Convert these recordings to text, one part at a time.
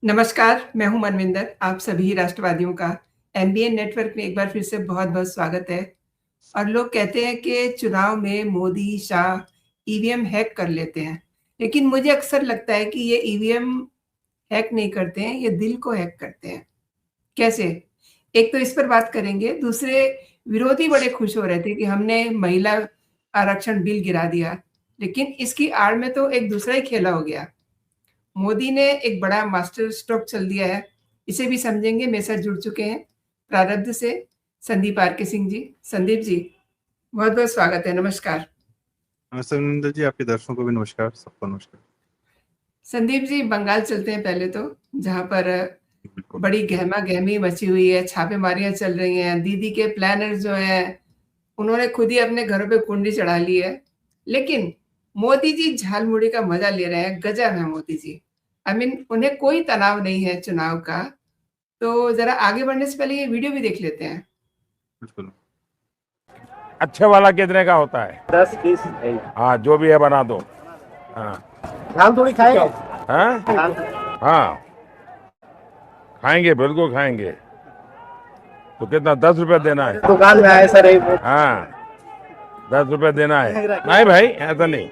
नमस्कार, मैं हूँ मनविंदर, आप सभी राष्ट्रवादियों का एमबीएन नेटवर्क में एक बार फिर से बहुत-बहुत स्वागत है। और लोग कहते हैं कि चुनाव में मोदी, शाह ईवीएम हैक कर लेते हैं, लेकिन मुझे अक्सर लगता है कि ये ईवीएम हैक नहीं करते हैं, ये दिल को हैक करते हैं। कैसे? एक तो इस पर बात करेंगे, दूसरे विरोधी बड़े खुश हो रहे थे कि हमने महिला आरक्षण बिल गिरा दिया, लेकिन इसकी आड़ में तो एक दूसरा ही खेला हो गया। मोदी ने एक बड़ा मास्टर स्ट्रोक चल दिया है, इसे भी समझेंगे। मेरे साथ जुड़ चुके हैं प्रारब्ध से संदीप आरके सिंह जी। संदीप जी, बहुत-बहुत स्वागत है, नमस्कार। नमस्ते अनिंदर जी, आपके दर्शकों को भी नमस्कार, सबको नमस्कार। संदीप जी, बंगाल चलते हैं पहले तो, जहाँ पर बिल्कुल। बड़ी गहमा-गहमी मची हुई है, छापेमारियाँ चल रही हैं। दीदी के प्लानर जो हैं, उन्होंने खुद ही अपने घरों पे कुंडी चढ़ा ली है। लेकिन मोदी जी झालमुड़ी का मज़ा ले रहे हैं, गज़ब है मोदी जी। आई मीन उन्हें कोई तनाव नहीं है चुनाव का। तो ज़रा आगे बढ़ने से पहले ये वीडियो भी देख लेते हैं। बिल्कुल। अच्छे वाला कितने का होता है? 10-20 है। हाँ, जो भी है बना दो। हाँ धान थोड़ी खाएगा। हाँ हाँ, खाएंगे, बिल्कुल खाएंगे। तो कितना, 10 रुपए देना है? दुकान में आए सर एक हाँ, 10 रुपए देना है। नहीं भाई, ऐसा नहीं।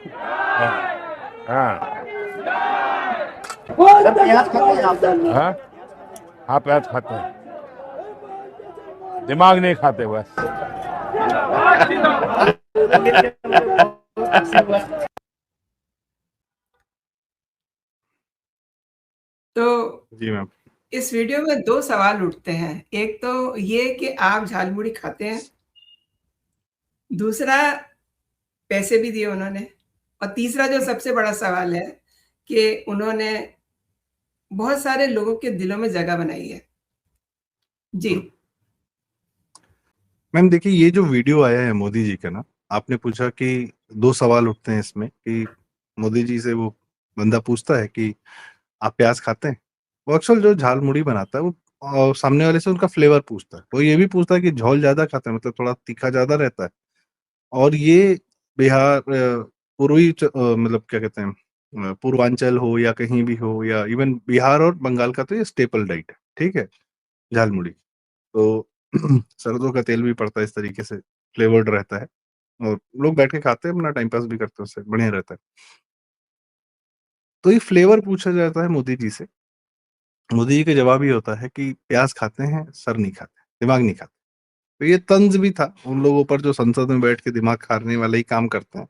हाँ प्याज खाते हैं आप? हाँ हाँ, प्याज खाते हैं, दिमाग नहीं खाते बस। तो जी मैम। इस वीडियो में 2 सवाल उठते हैं। एक तो ये कि आप झालमुड़ी खाते हैं, दूसरा पैसे भी दिए उन्होंने, और तीसरा जो सबसे बड़ा सवाल है कि उन्होंने बहुत सारे लोगों के दिलों में जगह बनाई है। जी। मैम देखिए, ये जो वीडियो आया है मोदी जी का ना, आपने पूछा कि 2 सवाल उठते हैं इसमें कि मोदी जी से वो बंदा पूछता है कि आप प्याज खाते हैं? वो अक्सर जो झाल मुड़ी बनाता है वो सामने वाले से उनका फ्लेवर पूछता है। वो ये भी पूछता है कि झोल ज़्यादा खाते हैं, मतलब थोड़ा तीखा ज़्यादा रहता है। और ये बिहार मतलब क्या कहते हैं, पूर्वांचल हो या कहीं भी हो, या इवन बिहार और बंगाल का तो ये स्टेपल डाइट है, ठीक है? झाल मुड़ी। तो सरसों का तेल भी पड़ता है, इस तरीके से फ्लेवर्ड रहता है और लोग बैठ के खाते हैं, अपना टाइम पास भी करते हैं, उससे बढ़िया रहता है। तो ये फ्लेवर पूछा जाता है मोदी जी से। मोदी जी का जवाब ये होता है कि प्याज खाते हैं, सर नहीं खाते, दिमाग नहीं खाते। तो ये तंज भी था उन लोगों पर जो संसद में बैठ के दिमाग खाने वाले ही काम करते हैं,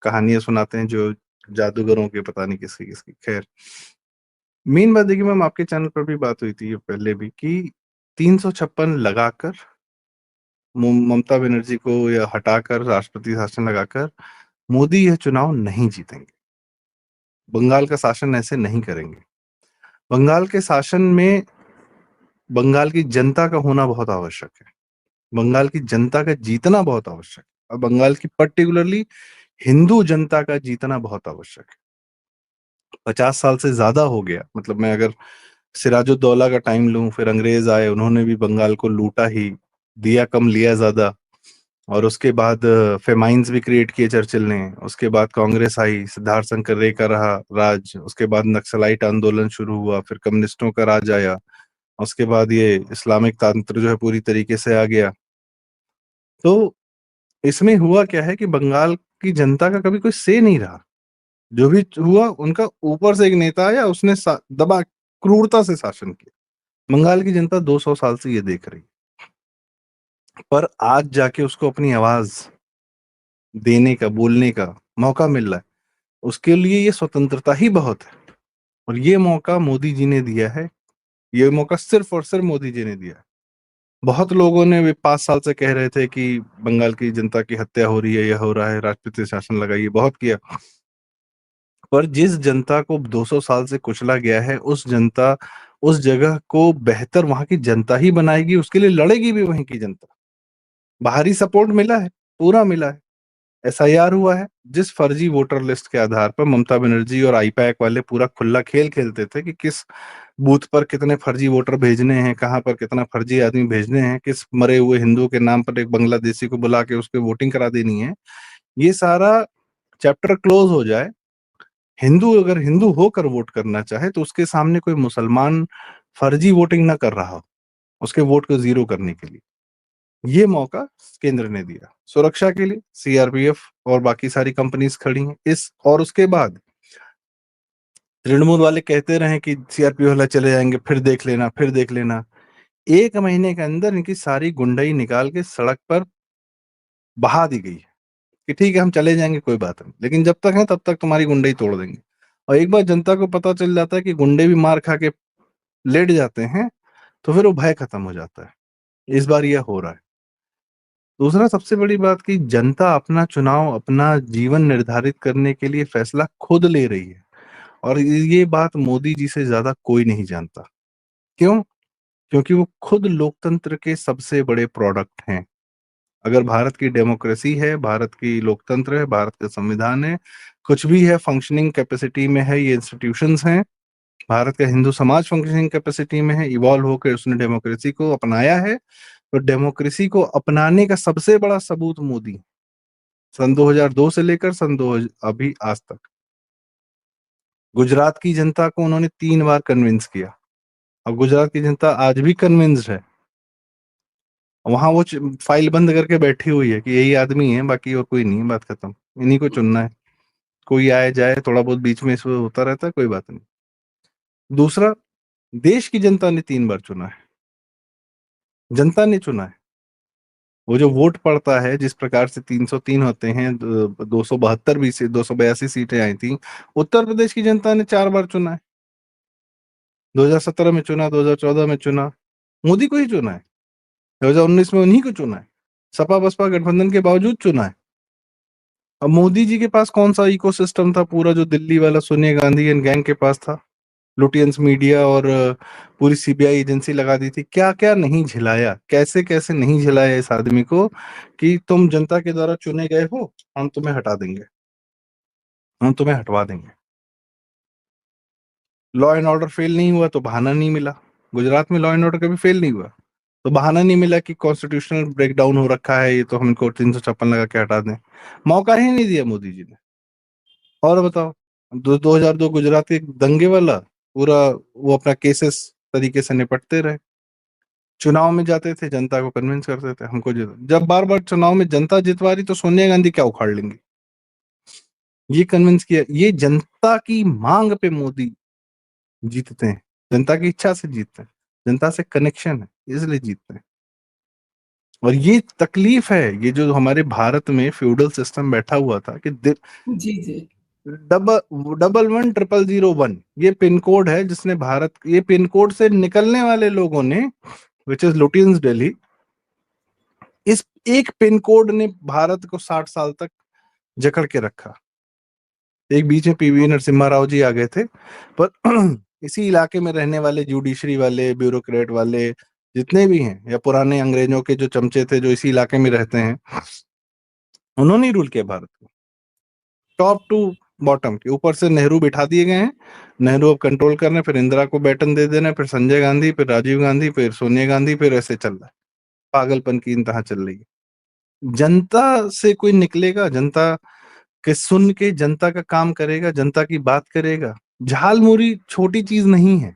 कहानियां सुनाते हैं जो जादूगरों के, पता नहीं किसकी किसकी। खैर, मेन बात देखिए मैम, आपके चैनल पर भी बात हुई थी ये पहले भी कि 356 लगाकर ममता बनर्जी को या हटाकर राष्ट्रपति शासन लगाकर मोदी यह चुनाव नहीं जीतेंगे। बंगाल का शासन ऐसे नहीं करेंगे। बंगाल के शासन में बंगाल की जनता का होना बहुत आवश्यक है। बंगाल की जनता का जीतना बहुत आवश्यक है, और बंगाल की पर्टिकुलरली हिंदू जनता का जीतना बहुत आवश्यक है। 50 साल से ज्यादा हो गया, मतलब मैं अगर सिराजुद्दौला का टाइम लूं, फिर अंग्रेज आए, उन्होंने भी बंगाल को लूटा ही, दिया कम लिया ज्यादा। और उसके बाद फेमाइंस भी क्रिएट किए चर्चिल ने। उसके बाद कांग्रेस आई, सिद्धार्थ शंकर रे का रहा राज। उसके बाद नक्सलाइट आंदोलन शुरू हुआ, फिर कम्युनिस्टों का राज आया। उसके बाद ये इस्लामिक तंत्र जो है पूरी तरीके से आ गया। तो इसमें हुआ क्या है कि बंगाल की जनता का कभी कोई से नहीं रहा। जो भी हुआ उनका ऊपर से एक नेता आया, उसने दबा क्रूरता से शासन किया। बंगाल की जनता 200 साल से ये देख रही, पर आज जाके उसको अपनी आवाज देने का, बोलने का मौका मिल रहा है। उसके लिए ये स्वतंत्रता ही बहुत है, और ये मौका मोदी जी ने दिया है। ये मौका सिर्फ और सिर्फ मोदी जी ने दिया है। बहुत लोगों ने वे 5 साल से कह रहे थे कि बंगाल की जनता की हत्या हो रही है, यह हो रहा है, राष्ट्रपति शासन लगाइए, बहुत किया। पर जिस जनता को 200 साल से कुचला गया है, उस जनता, उस जगह को बेहतर वहां की जनता ही बनाएगी, उसके लिए लड़ेगी भी वहीं की जनता। बाहरी सपोर्ट मिला है, पूरा मिला है। एसआईआर हुआ है, जिस फर्जी वोटर लिस्ट के आधार पर ममता बनर्जी और आईपैक वाले पूरा खुला खेल खेलते थे कि किस बूथ पर कितने फर्जी वोटर भेजने हैं, कहां पर कितना फर्जी आदमी भेजने हैं, किस मरे हुए हिंदू के नाम पर एक बांग्लादेशी को बुला के उसके वोटिंग करा देनी है। ये सारा चैप्टर क्लोज हो जाए हिंदू अगर हिंदू होकर वोट करना चाहे तो उसके सामने कोई मुसलमान फर्जी वोटिंग ना कर रहा हो उसके वोट को जीरो करने के लिए। ये मौका केंद्र ने दिया। सुरक्षा के लिए सीआरपीएफ और बाकी सारी कंपनीज खड़ी हैं इस, और उसके बाद तृणमूल वाले कहते रहे कि सीआरपीएफ वाले चले जाएंगे, फिर देख लेना, फिर देख लेना। 1 महीने के अंदर इनकी सारी गुंडाई निकाल के सड़क पर बहा दी गई है कि ठीक है हम चले जाएंगे, कोई बात नहीं, लेकिन जब तक है तब तक तुम्हारी गुंडई तोड़ देंगे। और एक बार जनता को पता चल जाता है कि गुंडे भी मार खा के लेट जाते हैं तो फिर वो भय खत्म हो जाता है। इस बार यह हो रहा है। दूसरा सबसे बड़ी बात कि जनता अपना चुनाव, अपना जीवन निर्धारित करने के लिए फैसला खुद ले रही है, और ये बात मोदी जी से ज्यादा कोई नहीं जानता। क्यों? क्योंकि वो खुद लोकतंत्र के सबसे बड़े प्रोडक्ट हैं। अगर भारत की डेमोक्रेसी है, भारत की लोकतंत्र है, भारत का संविधान है, कुछ भी है फंक्शनिंग कैपेसिटी में है, ये इंस्टीट्यूशंस हैं, भारत का हिंदू समाज फंक्शनिंग कैपेसिटी में है, इवॉल्व होकर उसने डेमोक्रेसी को अपनाया है, तो डेमोक्रेसी को अपनाने का सबसे बड़ा सबूत मोदी। सन 2002 से लेकर सन 2000 अभी आज तक गुजरात की जनता को उन्होंने 3 बार कन्विंस किया, और गुजरात की जनता आज भी कन्विंस्ड है। वहां वो फाइल बंद करके बैठी हुई है कि यही आदमी है, बाकी और कोई नहीं है, बात खत्म, इन्हीं को चुनना है। कोई आए जाए, थोड़ा बहुत बीच में इसमें होता रहता है, कोई बात नहीं। दूसरा, देश की जनता ने 3 बार चुना है, जनता ने चुना है। वो जो वोट पड़ता है, जिस प्रकार से 303 होते हैं, 272 भी से 282 सीटें आई थी, उत्तर प्रदेश की जनता ने 4 बार चुना है। 2017 में चुना, 2014 में चुना, मोदी को ही चुना है। 2019 में उन्हीं को चुना है, सपा बसपा गठबंधन के बावजूद चुना है। अब मोदी जी के पास कौन सा इकोसिस्टम था पूरा, जो दिल्ली वाला सोनिया गांधी एंड गैंग के पास था? लुटियंस मीडिया और पूरी सीबीआई एजेंसी लगा दी थी। क्या क्या नहीं झिलाया, कैसे कैसे नहीं झिलाया इस आदमी को कि तुम जनता के द्वारा चुने गए हो, हम तुम्हें हटा देंगे, हम तुम्हें हटवा देंगे। लॉ एंड ऑर्डर फेल नहीं हुआ तो बहाना नहीं मिला। गुजरात में लॉ एंड ऑर्डर कभी फेल नहीं हुआ तो बहाना नहीं मिला कि कॉन्स्टिट्यूशनल ब्रेकडाउन हो रखा है, ये तो हम इनको 356 लगा के हटा दें। मौका ही नहीं दिया मोदी जी ने। और बताओ, 2002 गुजरात के दंगे वाला पूरा वो अपना केसेस तरीके से निपटते रहे। चुनाव में जाते थे, जनता को कन्विंस करते थे हमको जब बार बार चुनाव में जनता जितवा रही तो सोनिया गांधी क्या उखाड़ लेंगी, ये कन्विंस किया। ये जनता की मांग पे मोदी जीतते हैं, जनता की इच्छा से जीतते हैं, जनता से कनेक्शन है इसलिए जीतते हैं। और ये तकलीफ है, ये जो हमारे भारत में फ्यूडल सिस्टम बैठा हुआ था कि जी, जी। 111001 ये पिन कोड है जिसने भारत, ये पिन कोड से निकलने वाले लोगों ने, विच इज लुटियंस दिल्ली, इस एक पिन कोड ने भारत को 60 साल तक जकड़ के रखा। एक बीच में पीवी नरसिम्हा राव जी आ गए थे, पर इसी इलाके में रहने वाले जुडिशरी वाले, ब्यूरोक्रेट वाले जितने भी हैं, या पुराने अंग्रेजों के जो चमचे थे जो इसी इलाके में रहते हैं, उन्होंने ही रूल किया भारत को, टॉप टू बॉटम के। ऊपर से नेहरू बिठा दिए गए हैं, नेहरू अब कंट्रोल कर रहे हैं, फिर इंदिरा को बैटन दे देना, फिर संजय गांधी, फिर राजीव गांधी, फिर सोनिया गांधी, फिर ऐसे चल रहा है। पागलपन की इंतहा चल रही है। जनता से कोई निकलेगा, जनता के सुन के जनता का काम करेगा, जनता की बात करेगा। झालमुरी छोटी चीज नहीं है।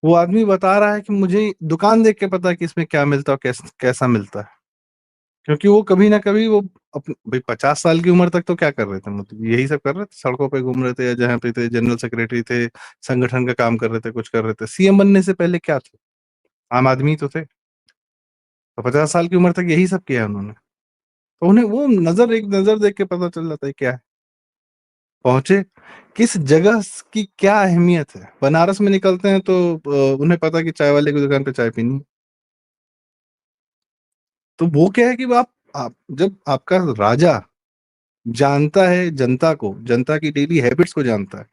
वो आदमी बता रहा है कि मुझे दुकान देख के पता है कि इसमें क्या मिलता है, कैसा मिलता है, क्योंकि वो कभी ना कभी वो भाई 50 साल की उम्र तक तो क्या कर रहे थे, मतलब यही सब कर रहे थे, सड़कों पे घूम रहे थे, या जहाँ पे थे जनरल सेक्रेटरी थे, संगठन का काम कर रहे थे, कुछ कर रहे थे। सीएम बनने से पहले क्या थे? आम आदमी तो थे। तो 50 साल की उम्र तक यही सब किया उन्होंने, तो उन्हें वो एक नजर देख के पता चल जाता है क्या है, पहुंचे किस जगह की क्या अहमियत है। बनारस में निकलते हैं तो उन्हें पता कि चाय वाले की दुकान पे चाय पीनी है। तो वो क्या है कि आप जब आपका राजा जानता है जनता को, जनता की डेली हैबिट्स को जानता है।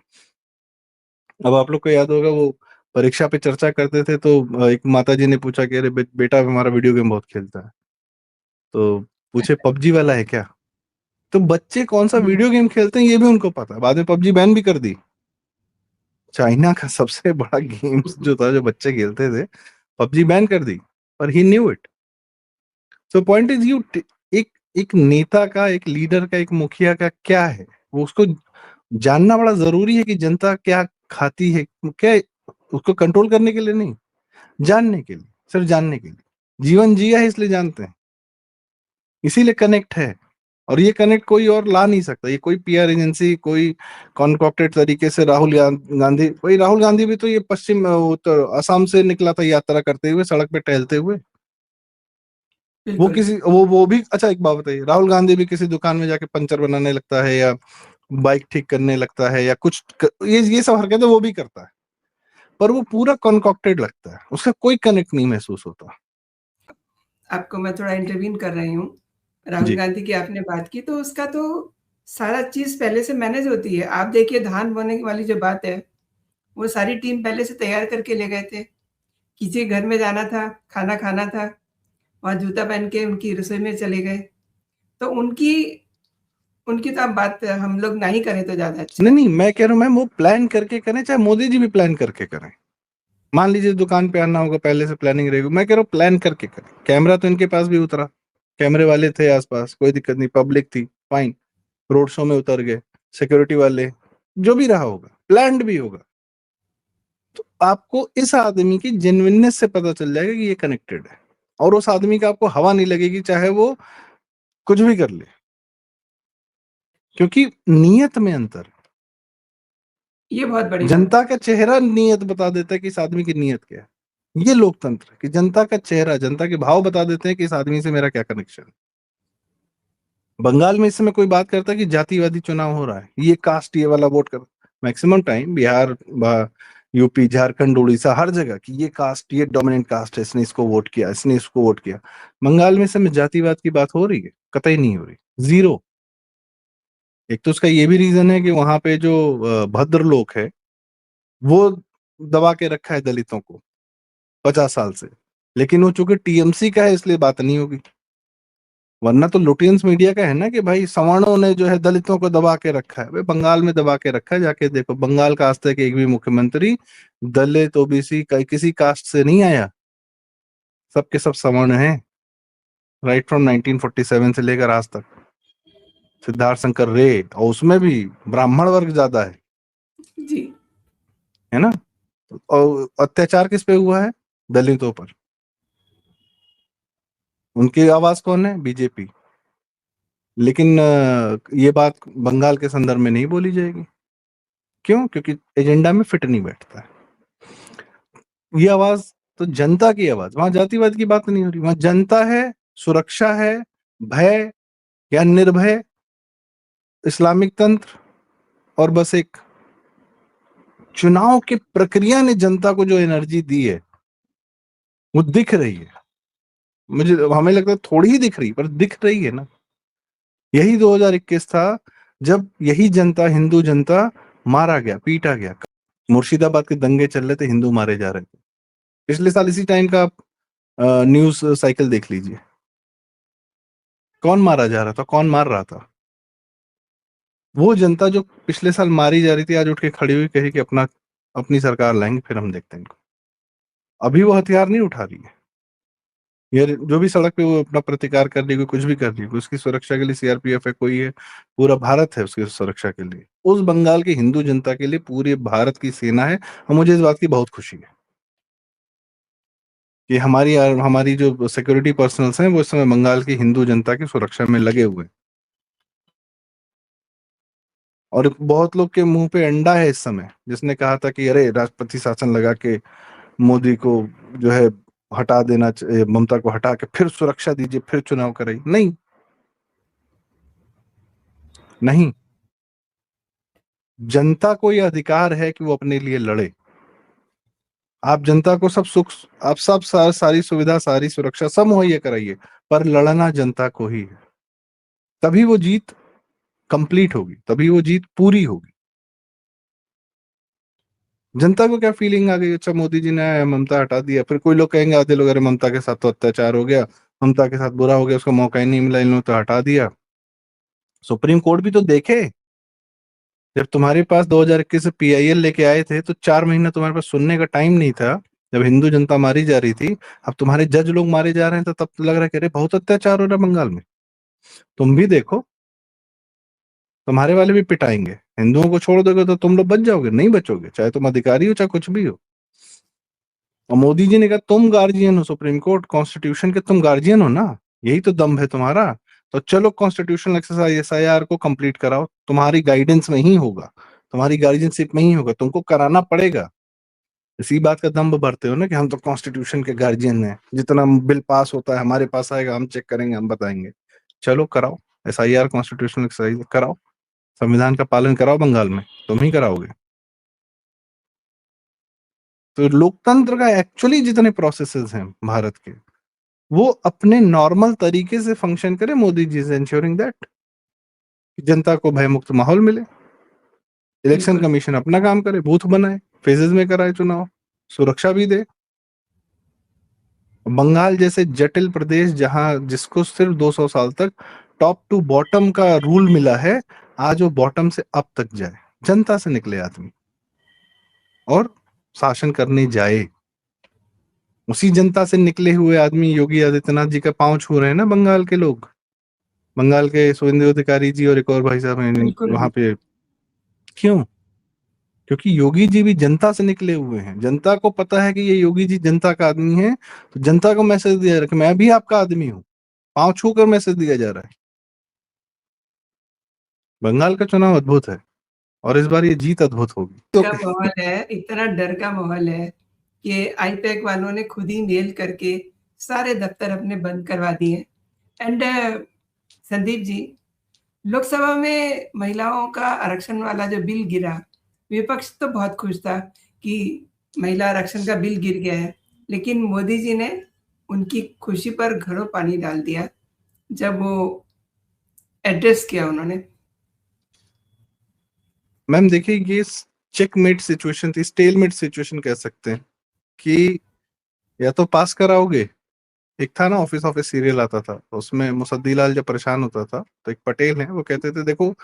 अब आप लोग को याद होगा वो परीक्षा पे चर्चा करते थे तो एक माता जी ने पूछा कि अरे बेटा हमारा वीडियो गेम बहुत खेलता है, तो पूछे पबजी वाला है क्या? तो बच्चे कौन सा वीडियो गेम खेलते हैं ये भी उनको पता है। बाद में पबजी बैन भी कर दी। चाइना का सबसे बड़ा गेम्स जो था, जो बच्चे खेलते थे, पबजी बैन कर दी, पर he knew it. So point is you, एक एक नेता का, एक लीडर का, एक मुखिया का क्या है, वो उसको जानना बड़ा जरूरी है कि जनता क्या खाती है, क्या उसको कंट्रोल करने के लिए नहीं, जानने के लिए, सिर्फ जानने के लिए। जीवन जिया है इसलिए जानते हैं, इसीलिए कनेक्ट है। और ये कनेक्ट कोई और ला नहीं सकता, ये कोई पीआर एजेंसी, कोई कॉन्कॉक्टेड तरीके से राहुल गांधी, वही राहुल गांधी भी तो ये पश्चिम उत्तर असम से निकला था यात्रा करते हुए, सड़क पे टहलते हुए। वो बिल्कुल। किसी वो भी, अच्छा एक बात बताइए, राहुल गांधी भी किसी दुकान में जाके पंचर बनाने लगता है या बाइक ठीक करने लगता है या कुछ ये सब हरकतें वो भी करता है, पर वो पूरा कॉन्कॉक्टेड लगता है, उसका कोई कनेक्ट नहीं महसूस होता। आपको मैं थोड़ा इंटरवीन कर रही हूँ। राहुल जी गांधी की आपने बात की, तो उसका तो सारा चीज़ पहले से मैनेज होती है। आप देखिए धान बोने वाली जो बात है, वो सारी टीम पहले से तैयार करके ले गए थे। किसी के घर में जाना था, खाना खाना था, वहाँ जूता पहन के उनकी रसोई में चले गए। तो उनकी उनकी तो आप बात हम लोग ना ही करें तो ज़्यादा अच्छा नहीं है। नहीं, मैं कह रहा हूँ मैम, वो प्लान करके करें, चाहे मोदी जी भी प्लान करके करें। मान लीजिए दुकान पे आना होगा, पहले से प्लानिंग रहेगी, मैं कह रहा हूँ प्लान करके करें। कैमरा तो इनके पास भी उतरा, कैमरे वाले थे आसपास, कोई दिक्कत नहीं, पब्लिक थी, फाइन। रोड शो में उतर गए, सिक्योरिटी वाले, जो भी रहा होगा, प्लान्ड भी होगा। तो आपको इस आदमी की जेन्युइननेस से पता चल जाएगा कि ये कनेक्टेड है, और उस आदमी का आपको हवा नहीं लगेगी, चाहे वो कुछ भी कर ले, क्योंकि नीयत में अंतर है। ये बहुत बड़ी बात जनता है। का चेहरा नीयत बता देता है कि इस आदमी की नीयत क्या है। ये लोकतंत्र है कि जनता का चेहरा, जनता के भाव बता देते हैं कि इस आदमी से मेरा क्या कनेक्शन है। बंगाल में इस समय कोई बात करता है कि जातिवादी चुनाव हो रहा है, ये कास्ट ये वाला वोट कर, maximum time Bihar, UP, Jharkhand, Orissa, हर जगह कि ये कास्ट, ये डोमिनेंट कास्ट है, इसने इसको वोट किया, इसने इसको वोट किया। बंगाल में इस समय जातिवाद की बात हो रही है? कतई नहीं हो रही, जीरो। एक तो उसका ये भी रीजन है कि वहां पे जो भद्र लोग है, वो दबा के रखा है दलितों को 50 साल से, लेकिन वो चूंकि टीएमसी का है इसलिए बात नहीं होगी। वरना तो लुटियंस मीडिया का है ना कि भाई सवर्णों ने जो है दलितों को दबा के रखा है। भाई बंगाल में दबा के रखा है, जाके देखो, बंगाल का आज तक एक भी मुख्यमंत्री दलित, ओबीसी किसी कास्ट से नहीं आया, सबके सब सवर्ण हैं, राइट फ्रॉम 1947 से लेकर आज तक। सिद्धार्थ शंकर रे, और उसमें भी ब्राह्मण वर्ग ज्यादा जी। है ना। और अत्याचार किस पे हुआ है? दलितों पर। उनकी आवाज कौन है? बीजेपी। लेकिन ये बात बंगाल के संदर्भ में नहीं बोली जाएगी, क्यों? क्योंकि एजेंडा में फिट नहीं बैठता है। ये आवाज तो जनता की आवाज, वहां जातिवाद की बात नहीं हो रही, वहां जनता है, सुरक्षा है, भय या निर्भय इस्लामिक तंत्र, और बस एक चुनाव की प्रक्रिया ने जनता को जो एनर्जी दी है वो दिख रही है। मुझे हमें लगता है थोड़ी ही दिख रही, पर दिख रही है ना। यही 2021 था जब यही जनता, हिंदू जनता, मारा गया, पीटा गया। मुर्शिदाबाद के दंगे चल रहे थे, हिंदू मारे जा रहे थे। पिछले साल इसी टाइम का आप न्यूज साइकिल देख लीजिए, कौन मारा जा रहा था, कौन मार रहा था? वो जनता जो पिछले साल मारी जा रही थी, आज उठ के खड़ी हुई, कही कि अपनी सरकार लाएंगे, फिर हम देखते हैं इनको। अभी वो हथियार नहीं उठा रही है। ये जो भी सड़क पे वो अपना प्रतिकार कर रही है, कुछ भी कर रही है, उसकी सुरक्षा के लिए सीआरपीएफ है, कोई है, पूरा भारत है उसकी सुरक्षा के लिए। उस बंगाल की हिंदू जनता के लिए पूरे भारत की सेना है, और मुझे इस बात की बहुत खुशी है कि हमारी हमारी जो सिक्योरिटी पर्सनल्स हैं वो इस समय बंगाल की हिंदू जनता की सुरक्षा में लगे हुए हैं। और बहुत लोग के मुंह पे अंडा है इस समय, जिसने कहा था कि अरे राष्ट्रपति शासन लगा के मोदी को जो है हटा देना चाहिए, ममता को हटा के फिर सुरक्षा दीजिए, फिर चुनाव कराइए। नहीं, नहीं, जनता को यह अधिकार है कि वो अपने लिए लड़े। आप जनता को सब सुख, आप सब सारी सुविधा, सारी सुरक्षा सब मुहैया कराइए, पर लड़ना जनता को ही है। तभी वो जीत कंप्लीट होगी, तभी वो जीत पूरी होगी। जनता को क्या फीलिंग आ गई, अच्छा मोदी जी ने ममता हटा दिया, फिर कोई लोग कहेंगे, आधे लोग, अरे ममता के साथ तो अत्याचार हो गया, ममता के साथ बुरा हो गया, उसको मौका ही नहीं मिला, इन लोगों तो हटा दिया। सुप्रीम कोर्ट भी तो देखे, जब तुम्हारे पास 2021 से पीआईएल लेके आए थे तो 4 महीना तुम्हारे पास सुनने का टाइम नहीं था, जब हिंदू जनता मारी जा रही थी। अब तुम्हारे जज लोग मारे जा रहे हैं, तो तब तो लग रहा है कि अरे बहुत अत्याचार हो रहा है बंगाल में, तुम भी देखो, तुम्हारे वाले भी पिटाएंगे, हिंदुओं को छोड़ दोगे तो तुम लोग बच जाओगे? नहीं बचोगे, चाहे तुम अधिकारी हो चाहे कुछ भी हो। और मोदी जी ने कहा तुम गार्जियन हो, सुप्रीम कोर्ट कॉन्स्टिट्यूशन के तुम गार्जियन हो ना, यही तो दम है तुम्हारा। तो चलो कॉन्स्टिट्यूशनल एक्सरसाइज एसआईआर को कंप्लीट कराओ, तुम्हारी गाइडेंस में ही होगा, तुम्हारी गार्जियनशिप में ही होगा, तुमको कराना पड़ेगा। इसी बात का दम भरते हो ना कि हम तो कॉन्स्टिट्यूशन के गार्जियन हैं, जितना बिल पास होता है हमारे पास आएगा, हम चेक करेंगे, हम बताएंगे। चलो कराओ एसआईआर, कॉन्स्टिट्यूशनल एक्सरसाइज कराओ, संविधान का पालन कराओ, बंगाल में तुम ही कराओगे। तो लोकतंत्र का एक्चुअली जितने प्रोसेसेस हैं भारत के, वो अपने नॉर्मल तरीके से फंक्शन करे। Modi ji is ensuring that जनता को भयमुक्त माहौल मिले, इलेक्शन बिल्कुल। कमीशन अपना काम करे, बूथ बनाए, फेजेस में कराए चुनाव, सुरक्षा भी दे। बंगाल जैसे जटिल प्रदेश जहां जिसको सिर्फ 200 साल तक टॉप टू बॉटम का रूल मिला है, आज वो बॉटम से अप तक जाए, जनता से निकले आदमी और शासन करने जाए। उसी जनता से निकले हुए आदमी योगी आदित्यनाथ जी का पांव छू रहे हैं ना बंगाल के लोग, बंगाल के शुभेंदु अधिकारी जी और एक और भाई साहब हैं बिल्कुल। वहां पे। क्यों? क्योंकि योगी जी भी जनता से निकले हुए हैं, जनता को पता है कि ये योगी जी जनता का आदमी है, तो जनता को मैसेज दिया जा रहा है कि मैं भी आपका आदमी हूं, पांव छू कर मैसेज दिया जा रहा है। बंगाल का चुनाव अद्भुत है और इस बार ये जीत अद्भुत होगी। तो का माहौल है, इतना डर का माहौल है कि आईपैक वालों ने खुद ही मेल करके सारे दफ्तर अपने बंद करवा दिए। एंड संदीप जी, लोकसभा में महिलाओं का आरक्षण वाला जो बिल गिरा, विपक्ष तो बहुत खुश था कि महिला आरक्षण का बिल गिर गया है, लेकिन मोदी जी ने उनकी खुशी पर घड़ों पानी डाल दिया जब वो एड्रेस किया उन्होंने। मैम देखिए, ये चेकमेट सिचुएशन थी, स्टेलमेट सिचुएशन कह सकते हैं कि या तो पास कराओगे। एक था ना ऑफिस ऑफिस सीरियल आता था, उसमें मुसद्दीलाल जब परेशान होता था तो एक पटेल है वो कहते थे देखो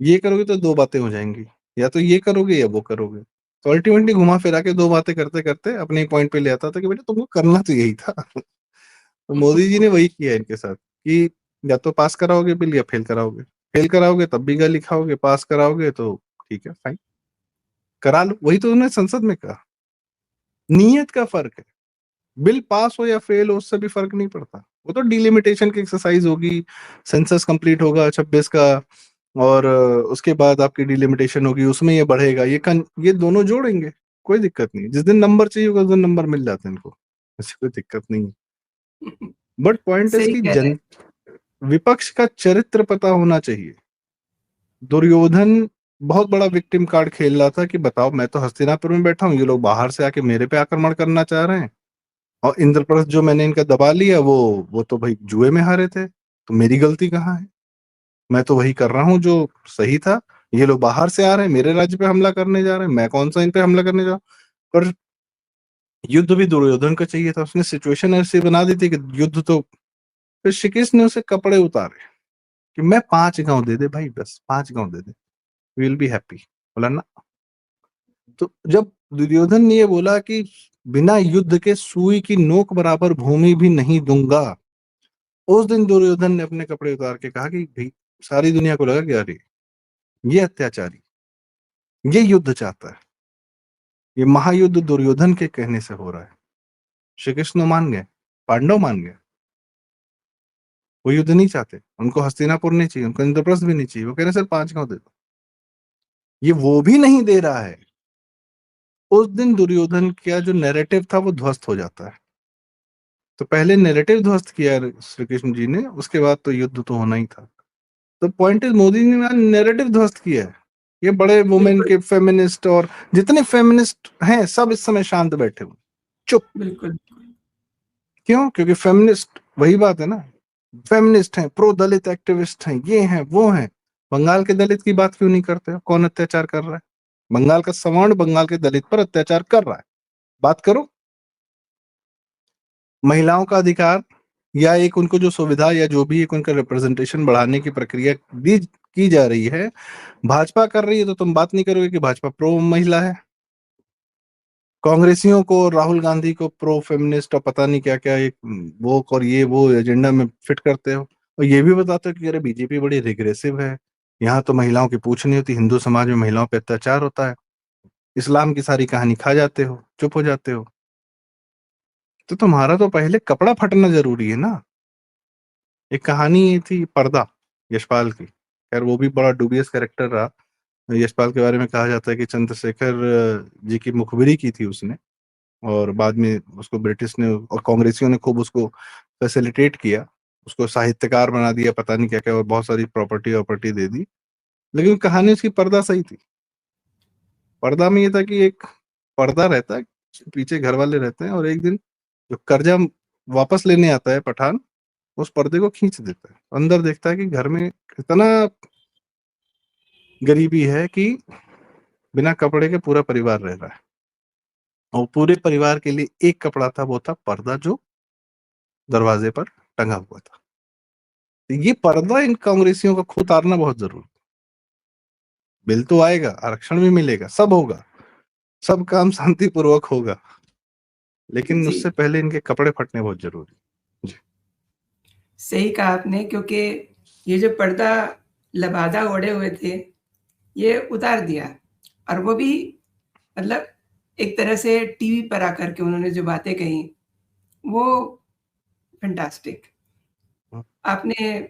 ये करोगे तो दो बातें हो जाएंगी, या तो ये करोगे या वो करोगे। तो अल्टीमेटली घुमा फिरा के दो बातें करते करते अपने पॉइंट पे ले आता था कि बेटा तुमको करना तो यही था। तो मोदी जी ने वही किया इनके साथ कि या तो पास कराओगे बिल या फेल कराओगे, फेल कराओगे तब भी गाली खाओगे, पास कराओगे तो ठीक है फाइन करा लो। वही तो उन्होंने संसद में कहा। नीयत का फर्क है, बिल पास हो या फेल हो उससे भी फर्क नहीं पड़ता। वो तो डिलिमिटेशन की एक्सरसाइज होगी, सेंसस कंप्लीट होगा 26 का, और उसके बाद आपकी डिलिमिटेशन होगी, उसमें ये बढ़ेगा, ये दोनों जोड़ेंगे, कोई दिक्कत नहीं। जिस दिन नंबर चाहिए होगा उस दिन नंबर मिल जाते हैं इनको, ऐसी कोई दिक्कत नहीं है। बट पॉइंट इज सही कि कह रहे हैं। विपक्ष का चरित्र पता होना चाहिए। दुर्योधन बहुत बड़ा विक्टिम कार्ड खेल रहा था कि बताओ मैं तो हस्तिनापुर में बैठा हूँ, ये लोग बाहर से आके मेरे पे आक्रमण करना चाह रहे हैं, और इंद्रप्रस्थ जो मैंने इनका दबा लिया वो तो भाई जुए में हारे थे, तो मेरी गलती कहाँ है? मैं तो वही कर रहा हूँ जो सही था, ये लोग बाहर से आ रहे हैं मेरे राज्य पे हमला करने जा रहे हैं, मैं कौन सा इन पे हमला करने जा रहा हूं? पर युद्ध भी दुर्योधन को चाहिए था, उसने सिचुएशन ऐसी बना दी थी कि युद्ध तो, फिर श्री कृष्ण ने उसे कपड़े उतारे कि मैं 5 गांव दे दे भाई, बस 5 गांव दे दे, विल बी हैप्पी। बोला ना। तो जब दुर्योधन ने ये बोला कि बिना युद्ध के सुई की नोक बराबर भूमि भी नहीं दूंगा, उस दिन दुर्योधन ने अपने कपड़े उतार के कहा कि भाई सारी दुनिया को लगा कि अरे ये अत्याचारी, ये युद्ध चाहता है, ये महायुद्ध दुर्योधन के कहने से हो रहा है। श्री कृष्ण मान गए, पांडव मान गए, वो युद्ध नहीं चाहते, उनको हस्तिनापुर नहीं चाहिए, उनको इंद्रप्रस्थ भी नहीं चाहिए, वो कह रहे सर 5 गांव दे दो। ये वो भी नहीं दे रहा है। उस दिन दुर्योधन का जो नैरेटिव था वो ध्वस्त हो जाता है। तो पहले नैरेटिव ध्वस्त किया श्री कृष्ण जी ने, उसके बाद तो युद्ध तो होना ही था। तो पॉइंट इज मोदी ने नैरेटिव ध्वस्त किया है। ये बड़े वुमेन के फेमिनिस्ट और जितने फेमिनिस्ट हैं सब इस समय शांत बैठे हुए, चुप। बिल्कुल। क्यों? क्योंकि फेमिनिस्ट, वही बात है ना, फेमिनिस्ट हैं, प्रो दलित एक्टिविस्ट हैं, ये हैं वो हैं। बंगाल के दलित की बात क्यों नहीं करते? कौन अत्याचार कर रहा है? बंगाल का सवर्ण बंगाल के दलित पर अत्याचार कर रहा है, बात करो। महिलाओं का अधिकार या एक उनको जो सुविधा या जो भी एक उनका रिप्रेजेंटेशन बढ़ाने की प्रक्रिया दी की जा रही है, भाजपा कर रही है, तो तुम बात नहीं करोगे कि भाजपा प्रो महिला है। कांग्रेसियों को, राहुल गांधी को प्रो फेमिनिस्ट और पता नहीं क्या क्या एक वो और ये वो एजेंडा में फिट करते हो, और ये भी बताते हो कि अरे बीजेपी बड़ी रिग्रेसिव है, यहाँ तो महिलाओं की पूछ नहीं होती, हिंदू समाज में महिलाओं पे अत्याचार होता है, इस्लाम की सारी कहानी खा जाते हो, चुप हो जाते हो। तो तुम्हारा तो पहले कपड़ा फटना जरूरी है ना। एक कहानी थी पर्दा, यशपाल की, खैर वो भी बड़ा डूबियस कैरेक्टर रहा। यशपाल के बारे में कहा जाता है कि चंद्रशेखर जी की मुखबिरी की थी उसने, और बाद में उसको ब्रिटिश ने और कांग्रेसियों ने खूब उसको फैसिलिटेट किया, उसको साहित्यकार बना दिया, पता नहीं क्या क्या, और बहुत सारी प्रॉपर्टी दे दी। लेकिन कहानी उसकी पर्दा सही थी। पर्दा में ये था कि एक पर्दा रहता है, पीछे घर वाले रहते हैं, और एक दिन जो कर्जा वापस लेने आता है पठान, उस पर्दे को खींच देता है, अंदर देखता है कि घर में इतना गरीबी है कि बिना कपड़े के पूरा परिवार रह रहा है, और पूरे परिवार के लिए एक कपड़ा था, वो था पर्दा जो दरवाजे पर टंगा हुआ था। तो ये पर्दा इन कांग्रेसियों का खुद उतारना बहुत जरूरी। बिल तो आएगा, आरक्षण भी मिलेगा, सब होगा, सब काम शांतिपूर्वक होगा, लेकिन जी, उससे पहले इनके कपड़े फटने बहुत जरूरी। जी सही कहा आपने, क्योंकि ये जो पर्दा लबादा ओढ़े हुए थे, ये उतार दिया, और वो भी मतलब एक तरह से टीवी पर आकर के उन्होंने जो बातें कही, वो फैंटास्टिक। हाँ, आपने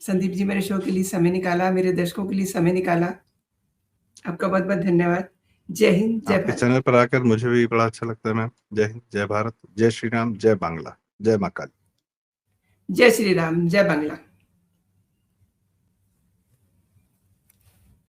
संदीप जी मेरे शो के लिए समय निकाला, मेरे दर्शकों के लिए समय निकाला। आपका बहुत-बहुत धन्यवाद। जय हिंद, जय आपके भारत। चैनल पर आकर मुझे भी बड़ा अच्छा लगता है मैम। जय हिंद, जय भारत, जय श्री राम, जय बांग्ला, जय माँ काली। जय श्री राम, जय बांग्ला।